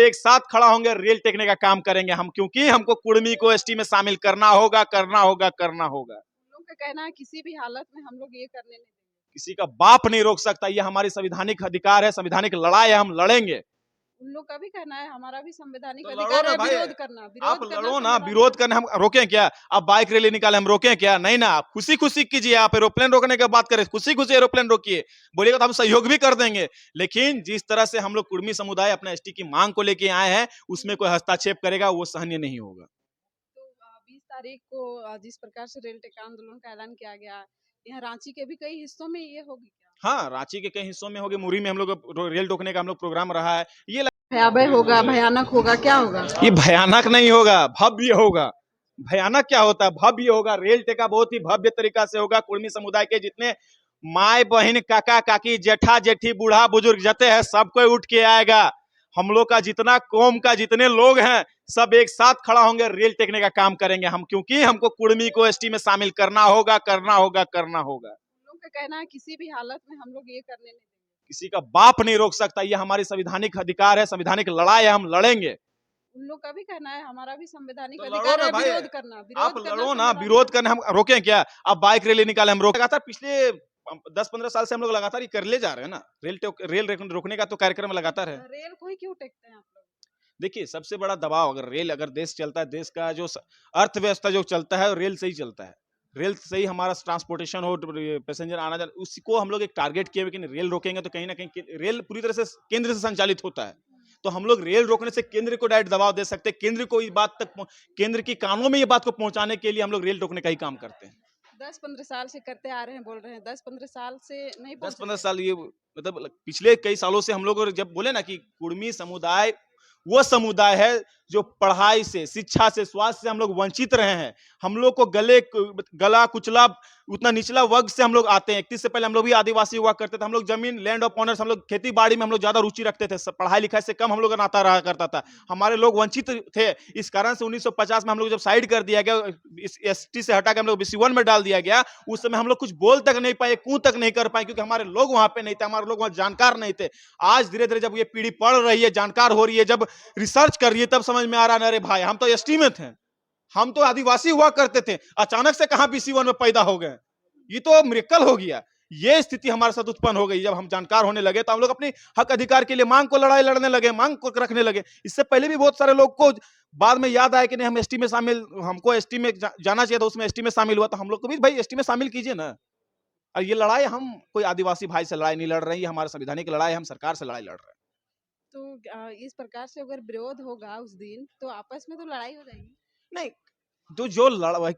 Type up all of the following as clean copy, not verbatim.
एक साथ खड़ा होंगे, रेल टेकने का काम करेंगे हम, क्योंकि हमको कुर्मी को एसटी में शामिल करना होगा, करना होगा, करना होगा। लोग का कहना है किसी भी हालत में हम लोग ये करने नहीं देंगे। किसी का बाप नहीं रोक सकता, ये हमारी संवैधानिक अधिकार है, संवैधानिक लड़ाई है, हम लड़ेंगे। उन लोग का भी कहना है हमारा भी संवैधानिक तो लड़ो अधिकार ना है भाई, विरोध करना, आप विरोध करना लड़ो ना, संवैधानिक विरोध करने हम रोकें क्या? आप बाइक रैली निकाले हम रोकें क्या? नहीं ना, आप खुशी खुशी कीजिए। आप एरोप्लेन रोकने की बात करें, खुशी खुशी एरोप्लेन रोकिए, बोलिएगा तो हम सहयोग भी कर देंगे। लेकिन जिस तरह से हम लोग कुर्मी समुदाय अपना एसटी की मांग को लेके आए हैं, उसमें कोई हस्तक्षेप करेगा वो सहनीय नहीं होगा। तो 20 तारीख को जिस प्रकार से रेल टेका आंदोलन का ऐलान किया गया, यहाँ रांची के भी कई हिस्सों में ये होगी क्या? हाँ, रांची के कई हिस्सों में होगी, मुरी में हम लोग रेल रोकने का हम लोग प्रोग्राम रहा है। ये भयावह होगा, भयानक होगा, क्या होगा? ये भयानक नहीं होगा, भव्य होगा। भयानक क्या होता है? भव्य होगा। रेल टेका बहुत ही भव्य तरीका से होगा। कुर्मी समुदाय के जितने माए बहन, काका काकी, जेठा जेठी, बूढ़ा बुजुर्ग जते हैं, सब कोई उठ के आएगा। हम लोग का जितना कौम का जितने लोग हैं, सब एक साथ खड़ा होंगे, रेल टेकने का काम करेंगे हम, क्योंकि हमको कुर्मी को एसटी में शामिल करना होगा, करना होगा, करना होगा। लोग का कहना है किसी भी हालत में हम लोग ये करने नहीं देंगे। किसी का बाप नहीं रोक सकता, ये हमारी संवैधानिक अधिकार है, संवैधानिक लड़ाई है, हम लड़ेंगे। उन लोग का भी कहना है हमारा भी संवैधानिक तो लड़ो अधिकार ना है भाई, विरोध करना, आप विरोध करना लड़ो ना, संवैधानिक विरोध करने हम रोकें क्या? आप बाइक रैली निकाले हम रोक लगातार पिछले 10-15 साल से हम लोग लगातार ये कर ले जा रहे हैं ना। रेल रोकने का तो कार्यक्रम लगातार है। रेल को ही क्यों टेकते हैं आप लोग? देखिए, सबसे बड़ा दबाव, अगर देश चलता है, देश का जो अर्थव्यवस्था जो चलता है, रेल से ही चलता है। रेल से ही हमारा ट्रांसपोर्टेशन हो, पैसेंजर आना जाना, उसको हम लोग एक टारगेट किए हुए कि रेल रोकेंगे तो कहीं ना कहीं रेल पूरी तरह से केंद्र से संचालित होता है। तो हम लोग रेल रोकने से केंद्र को डायरेक्ट दबाव दे सकते हैं। केंद्र को इस बात तक, केंद्र की कानों में ये बात को पहुंचाने के लिए हम लोग रेल रोकने का ही काम करते हैं। 10-15 साल से करते आ रहे हैं, बोल रहे हैं 10-15 साल से नहीं दस पहुंच पंद्रह रहे। साल ये मतलब पिछले कई सालों से हम लोग जब बोले ना कि कुर्मी समुदाय वो समुदाय है जो पढ़ाई से, शिक्षा से, स्वास्थ्य से हम लोग वंचित रहे हैं। हम लोग को गला कुचला, उतना निचला वर्ग से हम लोग आते हैं। 31 से पहले हम लोग भी आदिवासी हुआ करते थे। हम लोग जमीन, लैंड ऑफ ऑनर्स, हम लोग खेती बाड़ी में हम लोग ज्यादा रुचि रखते थे। पढ़ाई लिखाई से कम हम लोग का नाता रहा करता था। हमारे लोग वंचित थे। इस कारण से 1950 में हम लोग जब साइड कर दिया गया, इस एसटी से हटा के हम लोग BC1 में डाल दिया गया, उस समय हम लोग कुछ बोल तक नहीं पाए, कूं तक नहीं कर पाए, क्योंकि हमारे लोग वहां पे नहीं थे, हमारे लोग वहां जानकार नहीं थे। आज धीरे धीरे जब ये पीढ़ी पढ़ रही है, जानकार हो रही है, जब रिसर्च कर रही है, तब समझ में आ रहा है, अरे भाई हम तो एसटी में थे, हम तो आदिवासी हुआ करते थे, अचानक से कहां BC1 में पैदा हो गए। ये तो मिरेकल हो गया। ये स्थिति हमारे साथ उत्पन्न हो गई। जब हम जानकार होने लगे तो हम लोग अपने हक अधिकार के लिए मांग को लड़ाई लड़ने लगे, मांग को रखने लगे। इससे पहले भी बहुत सारे लोग को बाद में याद आया कि नहीं, हम एसटी में शामिल, हमको एसटी में जाना चाहिए था, उसमें एसटी में शामिल हुआ। तो हम लोग को भी भाई एसटी में शामिल कीजिए ना। और ये लड़ाई हम कोई आदिवासी भाई से लड़ाई नहीं लड़ रही है, हमारा संवैधानिक लड़ाई, हम सरकार से लड़ाई लड़ रहे हैं। तो इस प्रकार से अगर विरोध होगा उस दिन तो आपस में तो लड़ाई हो जाएगी। नहीं, तो जो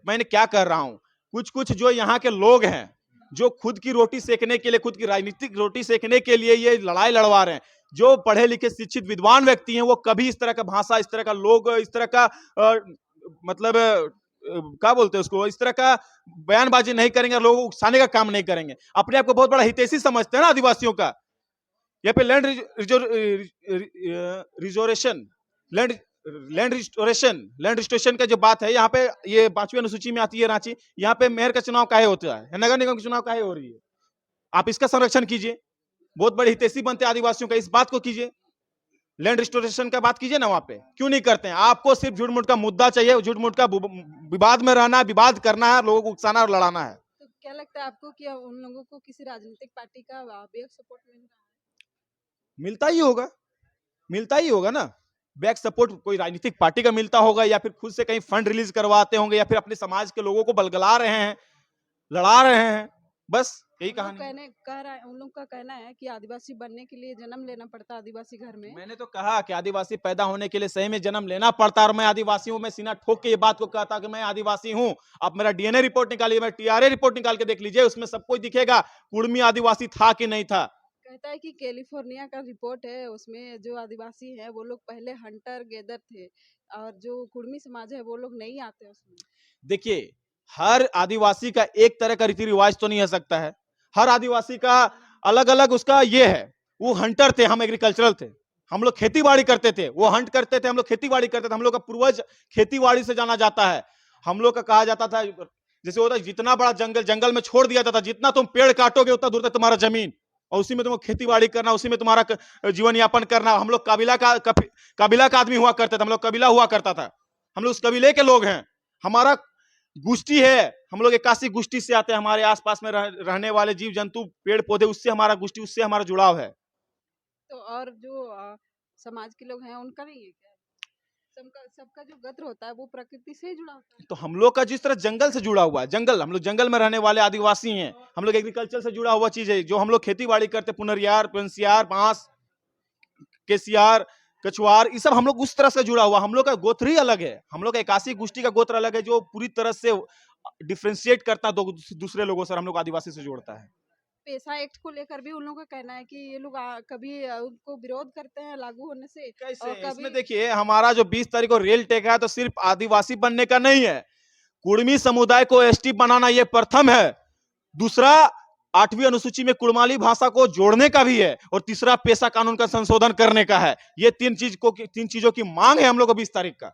मैंने क्या कर रहा हूं, कुछ कुछ जो यहाँ के लोग हैं, जो खुद की रोटी सेकने के लिए, खुद की राजनीतिक रोटी सेकने के लिए ये लड़ाई लड़वा रहे हैं। जो पढ़े लिखे शिक्षित विद्वान व्यक्ति हैं, वो कभी इस तरह का भाषा, इस तरह का लोग, इस तरह का मतलब क्या बोलते हैं उसको, इस तरह का बयानबाजी नहीं करेंगे, लोगों को उकसाने का काम नहीं करेंगे। अपने आप को बहुत बड़ा हितैषी समझते हैं ना आदिवासियों का। यहाँ पे रिजोरेशन लैंड लैंड रिस्टोरेशन का जो बात है, यहाँ पे ये 5वीं अनुसूची में आती है रांची। यहाँ पे मेयर का चुनाव काहे होता है, नगर निगम का चुनाव काहे हो रही है? आप इसका संरक्षण कीजिए। बहुत बड़े हितैषी बनते आदिवासियों का, इस बात को कीजिए। लैंड रिस्टोरेशन का बात कीजिए ना, वहां पे क्यों नहीं करते हैं? आपको सिर्फ झूठ मूठ का मुद्दा चाहिए, झूठ मूठ का विवाद में रहना है, विवाद करना है, लोगों को उकसाना और लड़ाना है। तो क्या लगता है आपको कि उन लोगों को किसी राजनीतिक पार्टी का बैक सपोर्ट मिल रहा है? मिलता ही होगा, मिलता ही होगा ना। बैक सपोर्ट कोई राजनीतिक पार्टी का मिलता होगा, या फिर खुद से कहीं फंड रिलीज करवाते होंगे, या फिर अपने समाज के लोगों को बलगला रहे हैं, लड़ा रहे हैं, बस यही कहानी। उन लोग का कहना है कि आदिवासी बनने के लिए जन्म लेना पड़ता आदिवासी घर में। मैंने तो कहा कि आदिवासी पैदा होने के लिए सही में जन्म लेना पड़ता, और मैं आदिवासी हूं। मैं सीना ठोक के ये बात को कहता कि मैं आदिवासी हूं। आप मेरा डीएनए रिपोर्ट निकालिए, मेरा TRA रिपोर्ट निकाल के देख लीजिए, उसमें सब कुछ दिखेगा कुर्मी आदिवासी था कि नहीं था। कहता है कि कैलिफोर्निया का रिपोर्ट है, उसमें जो आदिवासी हैं वो लोग पहले हंटर गेदर थे, और जो कुर्मी समाज है वो लोग नहीं आते उसमें। देखिए, हर आदिवासी का एक तरह का रीति रिवाज तो नहीं हो सकता है। हर आदिवासी का अलग अलग उसका ये है। वो हंटर थे, हम एग्रीकल्चरल थे, हम लोग खेती बाड़ी करते थे। वो हंट करते थे, हम लोग खेती बाड़ी करते थे। हम लोग का पूर्वज खेती बाड़ी से जाना जाता है। हम लोग का कहा जाता था, जैसे होता है जितना बड़ा जंगल, जंगल में छोड़ दिया जाता था, जितना तुम पेड़ काटोगे उतना दूर तक तुम्हारा जमीन। और उसी में तुमको खेती बाड़ी करना, उसी में तुम्हारा जीवन यापन करना। हम लोग कबीला का आदमी हुआ करते थे, हम लोग कबीला हुआ करता था, हम लोग उस कबीले के लोग हैं। हमारा गोष्ठी है, हम लोग 81 गोष्ठी से आते हैं। हमारे आसपास में रहने वाले जीव जंतु पेड़ पौधे, उससे हमारा गोष्ठी, उससे हमारा जुड़ाव है। तो और जो समाज के लोग हैं उनका नहीं है क्या? सबका सबका जो गत्र होता है वो प्रकृति से ही जुड़ा होता है। तो हम लोग का जिस तरह जंगल से जुड़ा हुआ है, जंगल, हम लोग जंगल में रहने वाले आदिवासी हैं, हम लोग एग्रीकल्चर से जुड़ा हुआ चीज है। जो हम लोग खेती बाड़ी करते, पुनरियार, पेंसियार, बांस, केसियार, कछुआर, ये सब हम लोग उस तरह से जुड़ा हुआ। हम लोग का गोत्र ही अलग है, हम लोग का 81 गोष्ठी का गोत्र अलग है, जो पूरी तरह से डिफ्रेंशिएट करता है दूसरे लोगों से, हम लोग आदिवासी से जोड़ता है। पेशा एक्ट को लेकर भी उन लोगों का कहना है कि ये लोग कभी उनको विरोध करते हैं लागू होने से, कैसे? और कभी इसमें देखिए, हमारा जो 20 तारीख को रेल टेक है, तो सिर्फ आदिवासी बनने का नहीं है, कुड़मी समुदाय को एसटी बनाना ये प्रथम है। दूसरा, 8वीं अनुसूची में कुड़माली भाषा को जोड़ने का भी है, और तीसरा पेशा कानून का संशोधन करने का है। ये तीन चीजों की मांग है हम लोग को 20 तारीख का।